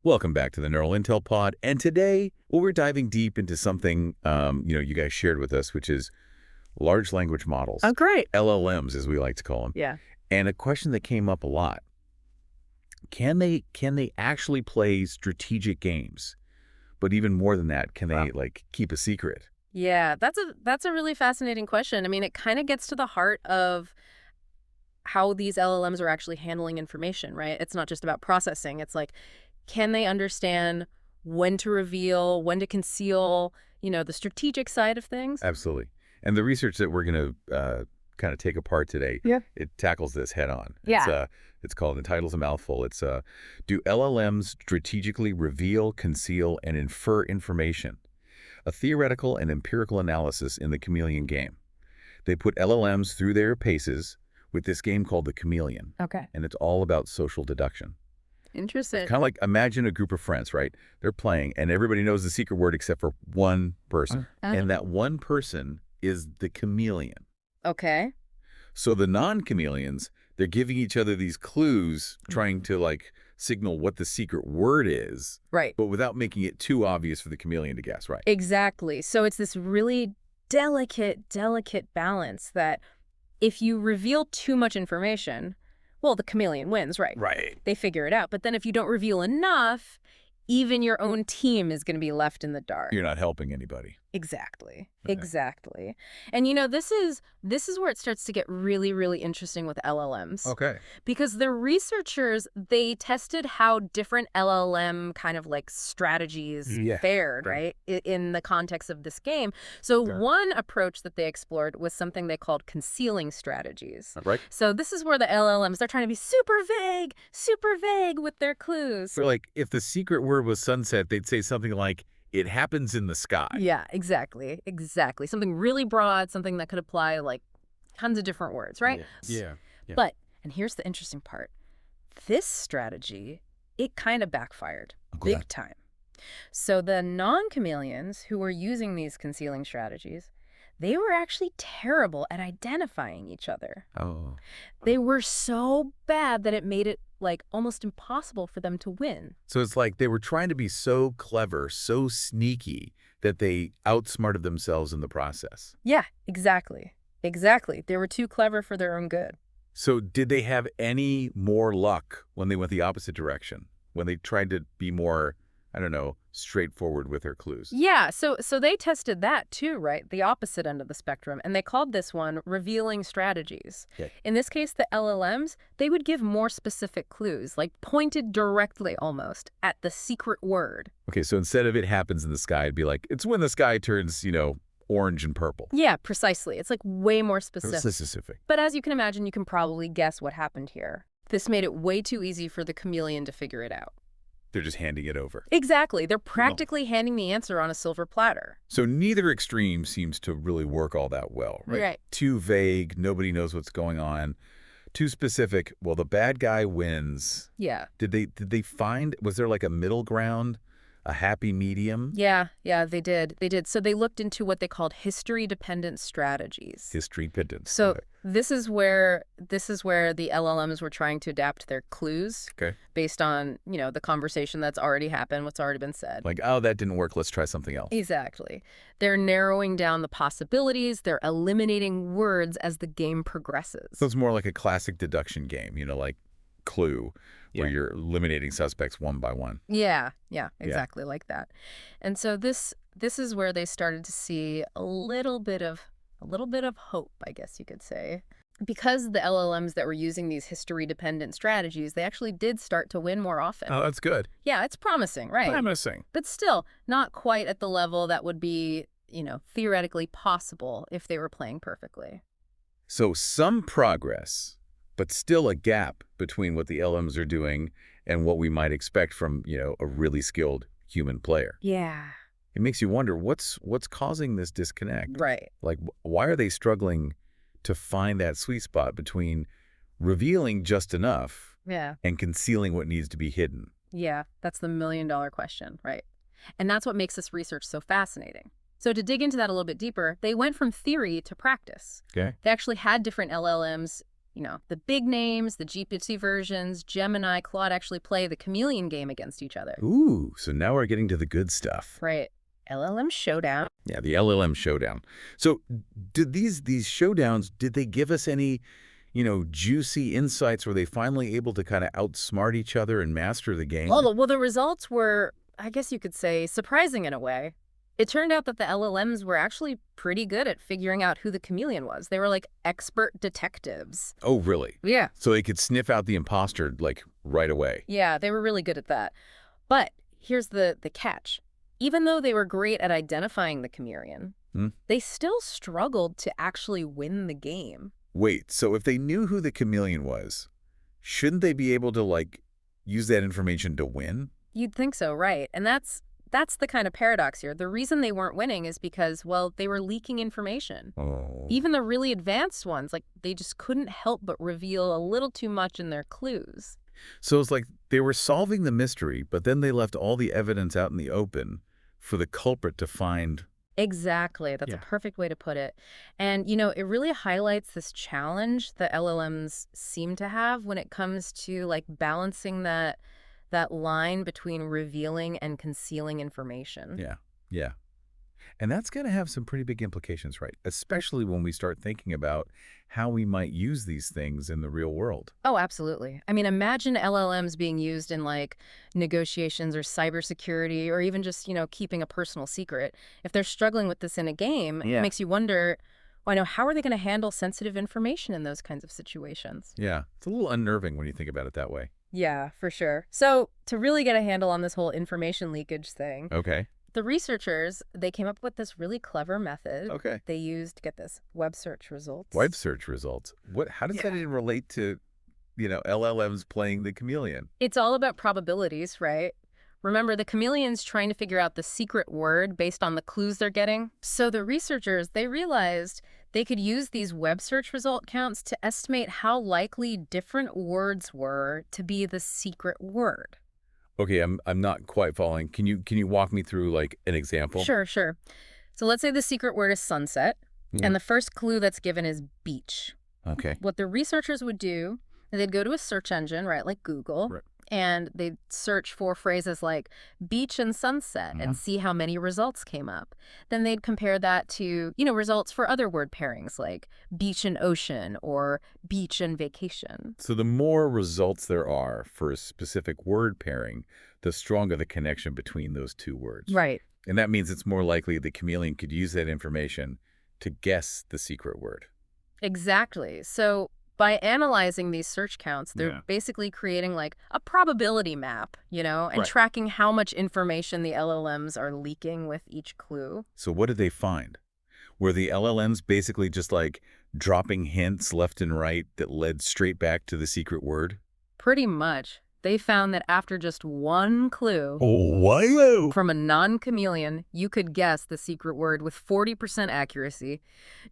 Welcome back to the Neural Intel Pod. And today, well, we're diving deep into something, you guys shared with us, which is large language models. Oh, great. LLMs, as we like to call them. Yeah. And a question that came up a lot. Can they actually play strategic games? But even more than that, can they keep a secret? Yeah, that's a really fascinating question. I mean, it kind of gets to the heart of how these LLMs are actually handling information, right? It's not just about processing. It's like, can they understand when to reveal, when to conceal, the strategic side of things? Absolutely. And the research that we're going to kind of take apart today, it tackles this head on. Yeah. It's called, the title's a mouthful. It's Do LLMs strategically reveal, conceal, and infer information? A theoretical and empirical analysis in the chameleon game. They put LLMs through their paces with this game called the Chameleon. Okay. And it's all about social deduction. Interesting. It's kind of like, imagine a group of friends, right? They're playing, and everybody knows the secret word except for one person. And that one person is the chameleon. Okay. So the non-chameleons, they're giving each other these clues, trying to, signal what the secret word is. Right. But without making it too obvious for the chameleon to guess, right? Exactly. So it's this really delicate balance that if you reveal too much information, well, the chameleon wins, right? Right. They figure it out. But then if you don't reveal enough, even your own team is going to be left in the dark. You're not helping anybody. Exactly. Okay. Exactly. And this is where it starts to get really, really interesting with LLMs. Okay. Because the researchers, they tested how different LLM kind of strategies fared, right, in the context of this game. So one approach that they explored was something they called concealing strategies. Right. So this is where the LLMs, they're trying to be super vague with their clues. So, if the secret word was sunset, they'd say something like, it happens in the sky. Yeah, exactly. Something really broad, something that could apply tons of different words, right? Yeah. But, and here's the interesting part, this strategy, it kind of backfired big time. So the non-chameleons who were using these concealing strategies, they were actually terrible at identifying each other. Oh. They were so bad that it made it almost impossible for them to win. So it's like they were trying to be so clever, so sneaky, that they outsmarted themselves in the process. Yeah, exactly. They were too clever for their own good. So did they have any more luck when they went the opposite direction? When they tried to be more, straightforward with their clues? Yeah, so they tested that too, right? The opposite end of the spectrum. And they called this one revealing strategies. Okay. In this case, the LLMs, they would give more specific clues, pointed directly almost at the secret word. Okay, so instead of it happens in the sky, it'd be like, it's when the sky turns, orange and purple. Yeah, precisely. It's way more specific. Specific. But as you can imagine, you can probably guess what happened here. This made it way too easy for the chameleon to figure it out. They're just handing it over. Exactly. They're practically handing the answer on a silver platter. So neither extreme seems to really work all that well, right? Right. Too vague, nobody knows what's going on. Too specific, well, the bad guy wins. Yeah. Did they find, was there a middle ground, a happy medium? Yeah, they did. So they looked into what they called history-dependent strategies. History-dependent. So Okay. this is where the LLMs were trying to adapt their clues based on, the conversation that's already happened, what's already been said. Oh, that didn't work, let's try something else. Exactly. They're narrowing down the possibilities. They're eliminating words as the game progresses. So it's more like a classic deduction game, like Clue, where you're eliminating suspects one by one. Yeah, exactly like that. And so this is where they started to see a little bit of hope, I guess you could say. Because the LLMs that were using these history-dependent strategies, they actually did start to win more often. Oh, that's good. Yeah, it's promising, right? Promising. But still, not quite at the level that would be, theoretically possible if they were playing perfectly. So some progress, but still a gap between what the LLMs are doing and what we might expect from, a really skilled human player. Yeah. It makes you wonder what's causing this disconnect. Right. Why are they struggling to find that sweet spot between revealing just enough and concealing what needs to be hidden? Yeah, that's the million-dollar question, right? And that's what makes this research so fascinating. So to dig into that a little bit deeper, they went from theory to practice. Okay. They actually had different LLMs The big names, the GPT versions, Gemini, Claude actually play the chameleon game against each other. Ooh, so now we're getting to the good stuff. Right. LLM showdown. Yeah, the LLM showdown. So did these showdowns, did they give us any, juicy insights? Were they finally able to kind of outsmart each other and master the game? Well, the results were, I guess you could say, surprising in a way. It turned out that the LLMs were actually pretty good at figuring out who the chameleon was. They were like expert detectives. Oh, really? Yeah. So they could sniff out the imposter, like, right away. Yeah, they were really good at that. But here's the catch. Even though they were great at identifying the chameleon, they still struggled to actually win the game. Wait, so if they knew who the chameleon was, shouldn't they be able to, like, use that information to win? You'd think so, right. And that's the kind of paradox here. The reason they weren't winning is because, well, they were leaking information. Oh. Even the really advanced ones, like, they just couldn't help but reveal a little too much in their clues. So it's like they were solving the mystery, but then they left all the evidence out in the open for the culprit to find. Exactly. That's a perfect way to put it. And, it really highlights this challenge that LLMs seem to have when it comes to, like, balancing that line between revealing and concealing information. Yeah. And that's going to have some pretty big implications, right? Especially when we start thinking about how we might use these things in the real world. Oh, absolutely. I mean, imagine LLMs being used in, like, negotiations or cybersecurity or even just, keeping a personal secret. If they're struggling with this in a game, it makes you wonder, how are they going to handle sensitive information in those kinds of situations? Yeah, it's a little unnerving when you think about it that way. Yeah, for sure. So to really get a handle on this whole information leakage thing, Okay. the researchers, they came up with this really clever method. Okay. They used, get this, web search results. Web search results. How does that even relate to, LLMs playing the chameleon? It's all about probabilities, right? Remember, the chameleon's trying to figure out the secret word based on the clues they're getting. So the researchers, they realized they could use these web search result counts to estimate how likely different words were to be the secret word. Okay, I'm not quite following. Can you walk me through, like, an example? Sure. So let's say the secret word is sunset, and the first clue that's given is beach. Okay. What the researchers would do, they'd go to a search engine, right, like Google, Right. and they'd search for phrases like beach and sunset and see how many results came up. Then they'd compare that to, results for other word pairings like beach and ocean or beach and vacation. So the more results there are for a specific word pairing, the stronger the connection between those two words. Right. And that means it's more likely the chameleon could use that information to guess the secret word. Exactly. So by analyzing these search counts, they're basically creating like a probability map, and tracking how much information the LLMs are leaking with each clue. So what did they find? Were the LLMs basically just like dropping hints left and right that led straight back to the secret word? Pretty much. They found that after just one clue from a non-chameleon, you could guess the secret word with 40% accuracy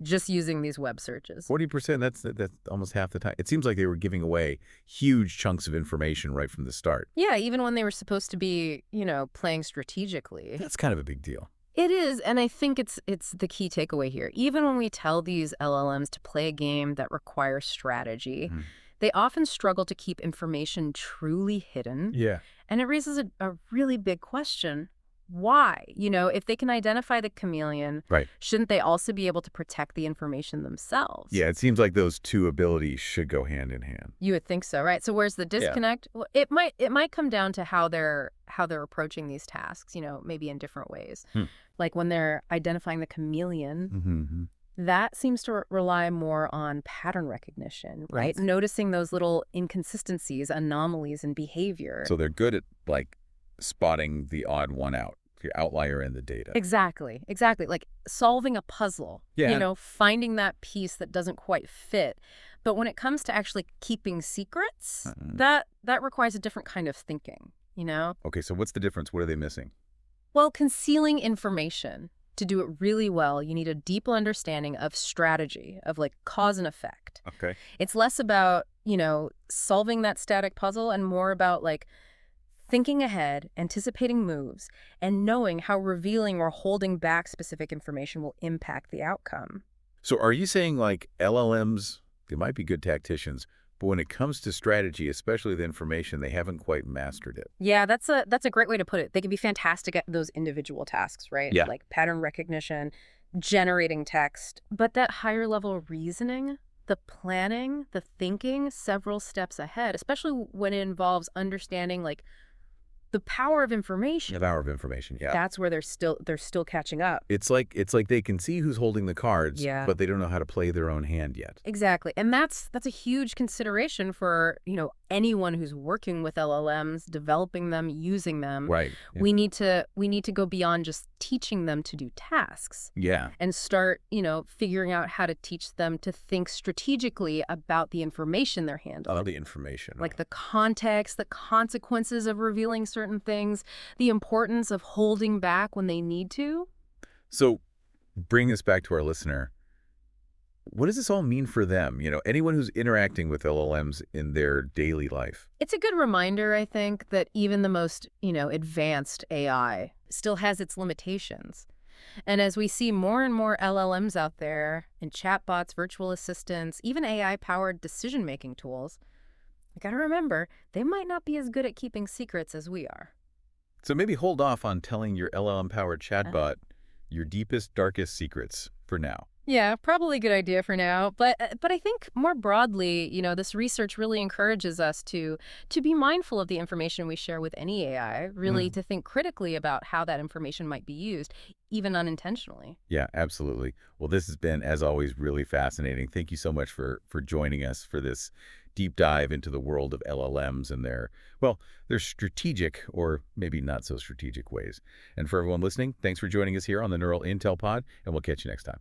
just using these web searches. 40%, that's almost half the time. It seems like they were giving away huge chunks of information right from the start. Yeah, even when they were supposed to be, playing strategically. That's kind of a big deal. It is, and I think it's the key takeaway here. Even when we tell these LLMs to play a game that requires strategy, they often struggle to keep information truly hidden. Yeah. And it raises a really big question. Why? If they can identify the chameleon, shouldn't they also be able to protect the information themselves? Yeah, it seems like those two abilities should go hand in hand. You would think so, right? So where's the disconnect? Well, it might come down to how they're approaching these tasks, maybe in different ways. Like when they're identifying the chameleon, that seems to rely more on pattern recognition, right? Noticing those little inconsistencies, anomalies in behavior. So they're good at, like, spotting the odd one out, the outlier in the data. Exactly. Like solving a puzzle, finding that piece that doesn't quite fit. But when it comes to actually keeping secrets, that requires a different kind of thinking, Okay, so what's the difference? What are they missing? Well, concealing information. To do it really well, you need a deep understanding of strategy, of like cause and effect. Okay. It's less about, solving that static puzzle and more about like thinking ahead, anticipating moves, and knowing how revealing or holding back specific information will impact the outcome. So are you saying, like, LLMs They might be good tacticians, but when it comes to strategy, especially the information, they haven't quite mastered it. Yeah, that's a great way to put it. They can be fantastic at those individual tasks, right? Yeah. Like pattern recognition, generating text, but that higher level reasoning, the planning, the thinking several steps ahead, especially when it involves understanding like the power of information. The power of information, yeah. That's where they're still catching up. It's like they can see who's holding the cards, Yeah. but they don't know how to play their own hand yet. Exactly. And that's a huge consideration for, anyone who's working with LLMs, developing them, using them. Right. Yeah. We need to go beyond just teaching them to do tasks Yeah. and start, figuring out how to teach them to think strategically about the information they're handling. The information. Like the context, the consequences of revealing certain things, the importance of holding back when they need to. So bring this back to our listener. What does this all mean for them? Anyone who's interacting with LLMs in their daily life. It's a good reminder, I think, that even the most, advanced AI still has its limitations. And as we see more and more LLMs out there, and chatbots, virtual assistants, even AI-powered decision-making tools, you gotta remember, they might not be as good at keeping secrets as we are. So maybe hold off on telling your LLM-powered Uh, chatbot your deepest, darkest secrets for now. Yeah, probably a good idea for now. But I think more broadly, this research really encourages us to be mindful of the information we share with any AI, really to think critically about how that information might be used, even unintentionally. Yeah, absolutely. Well, this has been, as always, really fascinating. Thank you so much for joining us for this deep dive into the world of LLMs and their strategic or maybe not so strategic ways. And for everyone listening, thanks for joining us here on the Neural Intel Pod, and we'll catch you next time.